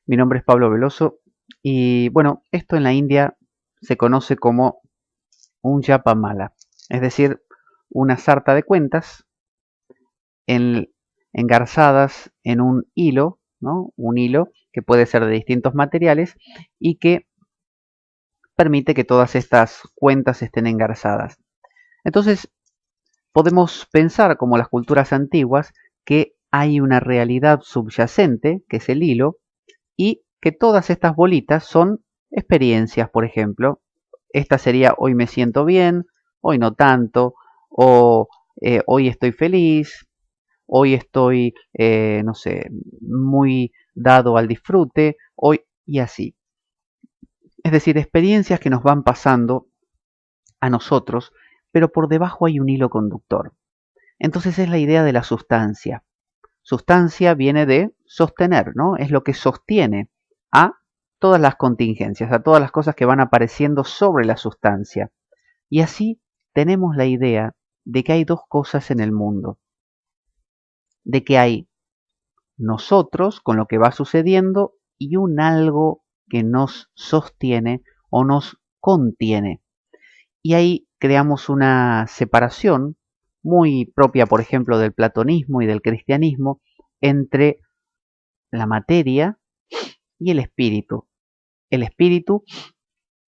Mi nombre es Pablo Veloso y bueno, esto en la India se conoce como un yapamala, es decir, una sarta de cuentas en- engarzadas en un hilo, ¿no? Un hilo que puede ser de distintos materiales y que permite que todas estas cuentas estén engarzadas. Entonces, podemos pensar, como las culturas antiguas, que hay una realidad subyacente, que es el hilo, y que todas estas bolitas son experiencias, por ejemplo. Esta sería hoy me siento bien, hoy no tanto, o hoy estoy feliz, hoy estoy, no sé, muy dado al disfrute, hoy y así. Es decir, experiencias que nos van pasando a nosotros, pero por debajo hay un hilo conductor. Entonces es la idea de la sustancia. Sustancia viene de sostener, ¿no? Es lo que sostiene a todas las contingencias, a todas las cosas que van apareciendo sobre la sustancia. Y así tenemos la idea de que hay dos cosas en el mundo, de que hay nosotros con lo que va sucediendo y un algo que nos sostiene o nos contiene. Y ahí creamos una separación muy propia, por ejemplo, del platonismo y del cristianismo entre la materia y el espíritu. El espíritu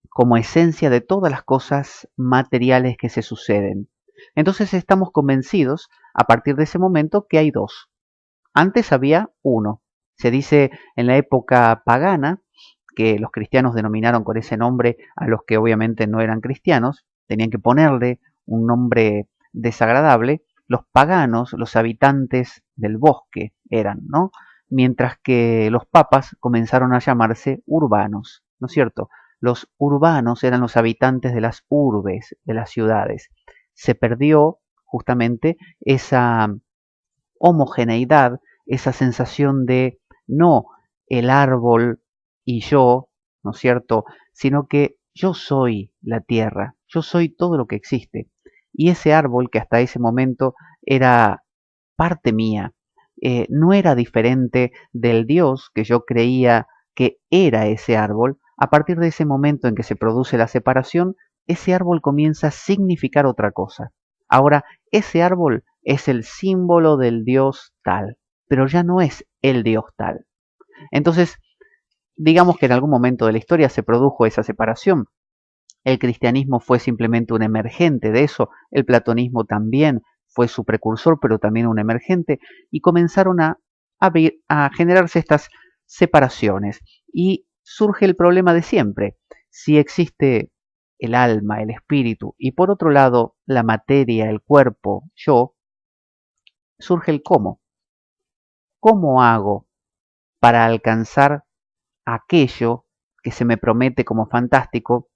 como esencia de todas las cosas materiales que se suceden. Entonces estamos convencidos a partir de ese momento que hay dos. Antes había uno. Se dice en la época pagana, que los cristianos denominaron con ese nombre a los que obviamente no eran cristianos, tenían que ponerle un nombre desagradable, los paganos, los habitantes del bosque eran, ¿no? Mientras que los papas comenzaron a llamarse urbanos, ¿no es cierto? Los urbanos eran los habitantes de las urbes, de las ciudades. Se perdió justamente esa homogeneidad, esa sensación de no el árbol y yo, ¿no es cierto?, sino que yo soy la tierra, yo soy todo lo que existe. Y ese árbol que hasta ese momento era parte mía, no era diferente del Dios que yo creía que era ese árbol. A partir de ese momento en que se produce la separación, ese árbol comienza a significar otra cosa. Ahora, ese árbol es el símbolo del Dios tal, pero ya no es el Dios tal. Entonces, digamos que en algún momento de la historia se produjo esa separación. El cristianismo fue simplemente un emergente de eso, el platonismo también fue su precursor, pero también un emergente, y comenzaron a generarse estas separaciones. Y surge el problema de siempre. Si existe el alma, el espíritu, y por otro lado la materia, el cuerpo, yo, surge el cómo. ¿Cómo hago para alcanzar aquello que se me promete como fantástico,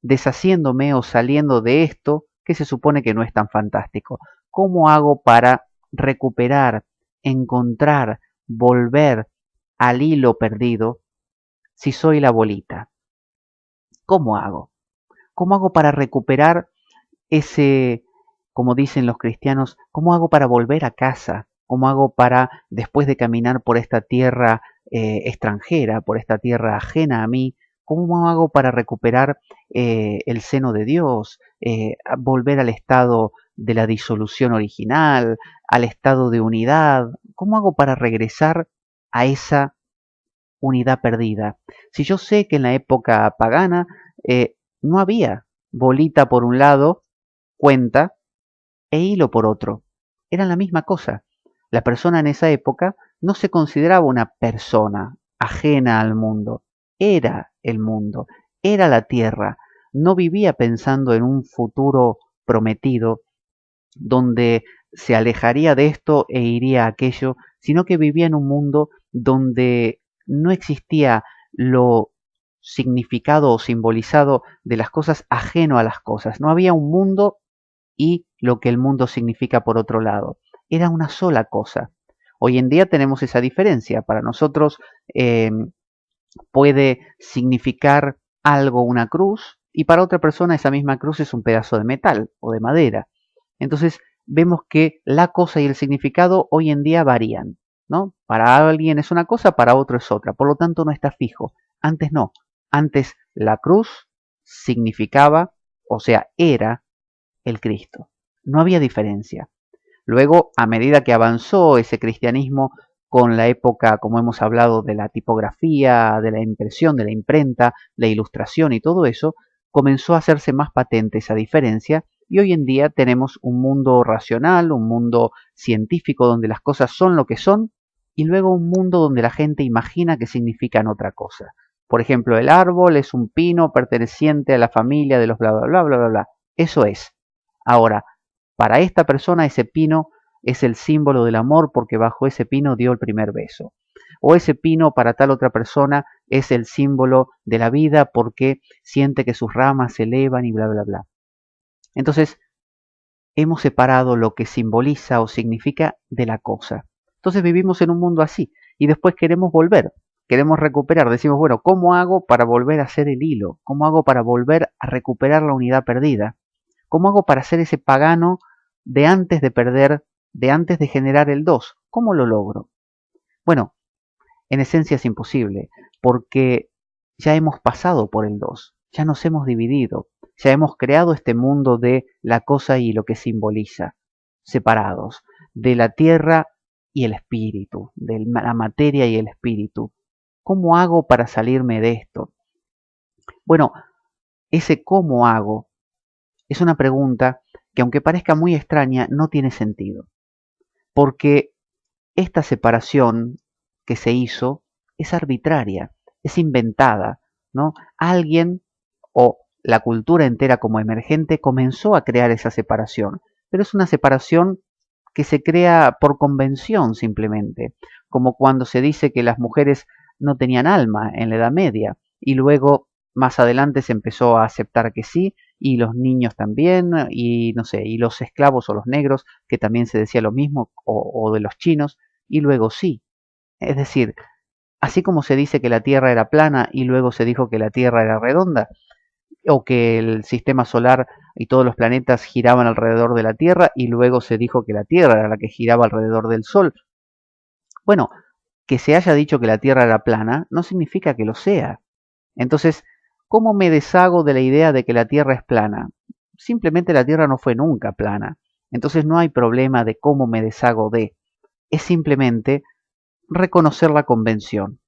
deshaciéndome o saliendo de esto que se supone que no es tan fantástico? ¿Cómo hago para recuperar, encontrar, volver al hilo perdido si soy la bolita? ¿Cómo hago? ¿Cómo hago para recuperar ese, como dicen los cristianos, cómo hago para volver a casa? ¿Cómo hago para, después de caminar por esta tierra extranjera, por esta tierra ajena a mí, cómo hago para recuperar el seno de Dios, volver al estado de la disolución original, al estado de unidad? ¿Cómo hago para regresar a esa unidad perdida? Si yo sé que en la época pagana no había bolita por un lado, cuenta e hilo por otro. Eran la misma cosa. La persona en esa época no se consideraba una persona ajena al mundo. Era el mundo, era la tierra. No vivía pensando en un futuro prometido donde se alejaría de esto e iría a aquello, sino que vivía en un mundo donde no existía lo significado o simbolizado de las cosas ajeno a las cosas. No había un mundo y lo que el mundo significa por otro lado. Era una sola cosa. Hoy en día tenemos esa diferencia. Para nosotros puede significar algo una cruz y para otra persona esa misma cruz es un pedazo de metal o de madera. Entonces vemos que la cosa y el significado hoy en día varían. ¿no? Para alguien es una cosa, para otro es otra. Por lo tanto, no está fijo. Antes no. Antes la cruz significaba, o sea, era el Cristo. No había diferencia. Luego, a medida que avanzó ese cristianismo con la época, como hemos hablado, de la tipografía, de la impresión, de la imprenta, la ilustración y todo eso, comenzó a hacerse más patente esa diferencia y hoy en día tenemos un mundo racional, un mundo científico donde las cosas son lo que son y luego un mundo donde la gente imagina que significan otra cosa. Por ejemplo, el árbol es un pino perteneciente a la familia de los bla bla bla bla bla bla. Eso es. Ahora, para esta persona ese pino es el símbolo del amor porque bajo ese pino dio el primer beso. O ese pino para tal otra persona es el símbolo de la vida porque siente que sus ramas se elevan y bla, bla, bla. Entonces, hemos separado lo que simboliza o significa de la cosa. Entonces vivimos en un mundo así y después queremos volver, queremos recuperar. Decimos, bueno, ¿cómo hago para volver a hacer el hilo? ¿Cómo hago para volver a recuperar la unidad perdida? ¿Cómo hago para ser ese pagano de antes de perder, de antes de generar el 2? ¿Cómo lo logro? Bueno, en esencia es imposible, porque ya hemos pasado por el 2, ya nos hemos dividido, ya hemos creado este mundo de la cosa y lo que simboliza, separados, de la tierra y el espíritu, de la materia y el espíritu. ¿Cómo hago para salirme de esto? Bueno, ese cómo hago es una pregunta que aunque parezca muy extraña, no tiene sentido, porque esta separación que se hizo es arbitraria, es inventada, ¿no? Alguien o la cultura entera como emergente comenzó a crear esa separación, pero es una separación que se crea por convención simplemente, como cuando se dice que las mujeres no tenían alma en la Edad Media y luego más adelante se empezó a aceptar que sí y los niños también y no sé, y los esclavos o los negros que también se decía lo mismo o de los chinos y luego sí. Es decir, así como se dice que la Tierra era plana y luego se dijo que la Tierra era redonda, o que el sistema solar y todos los planetas giraban alrededor de la Tierra y luego se dijo que la Tierra era la que giraba alrededor del Sol. Bueno, que se haya dicho que la Tierra era plana no significa que lo sea. Entonces, ¿cómo me deshago de la idea de que la Tierra es plana? Simplemente la Tierra no fue nunca plana. Entonces no hay problema de cómo me deshago de. Es simplemente reconocer la convención.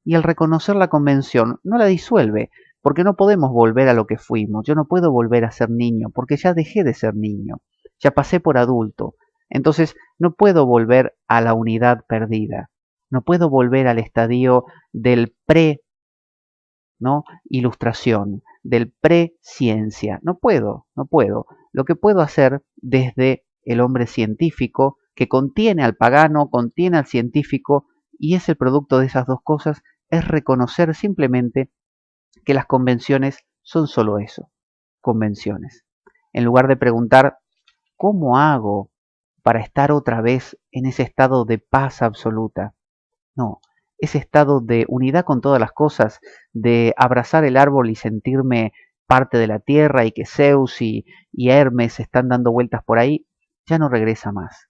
Y el reconocer la convención no la disuelve, porque no podemos volver a lo que fuimos. Yo no puedo volver a ser niño, porque ya dejé de ser niño, ya pasé por adulto. Entonces no puedo volver a la unidad perdida, no puedo volver al estadio del pre, ¿no? Ilustración, del pre-ciencia. No puedo, no puedo. Lo que puedo hacer desde el hombre científico, que contiene al pagano, contiene al científico, y es el producto de esas dos cosas, es reconocer simplemente que las convenciones son solo eso, convenciones. En lugar de preguntar, ¿cómo hago para estar otra vez en ese estado de paz absoluta? No, ese estado de unidad con todas las cosas, de abrazar el árbol y sentirme parte de la tierra y que Zeus y Hermes están dando vueltas por ahí, ya no regresa más.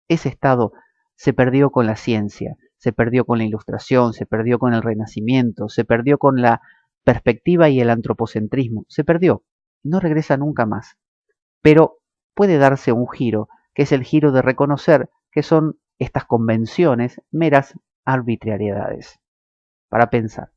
Ese estado se perdió con la ciencia, se perdió con la ilustración, se perdió con el renacimiento, se perdió con la perspectiva y el antropocentrismo, se perdió, no regresa nunca más. Pero puede darse un giro, que es el giro de reconocer que son estas convenciones meras arbitrariedades. Para pensar.